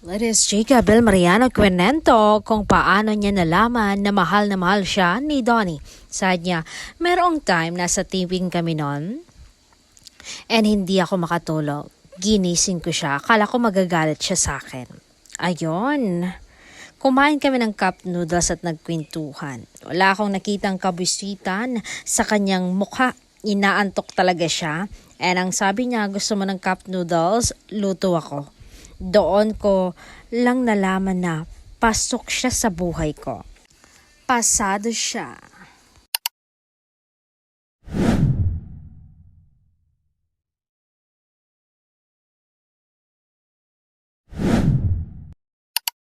It is Jacob El Mariano Quinento kung paano niya nalaman na mahal siya ni Donnie. Sabi niya, merong time nasa taping kami noon and hindi ako makatulog. Ginising ko siya, akala ko magagalit siya sa akin. Ayun, kumain kami ng cup noodles at nagkwentuhan. Wala akong nakitang kabisitan sa kanyang mukha. Inaantok talaga siya. And ang sabi niya, gusto mo ng cup noodles, luto ako. Doon ko lang nalaman na pasok siya sa buhay ko. Pasado siya.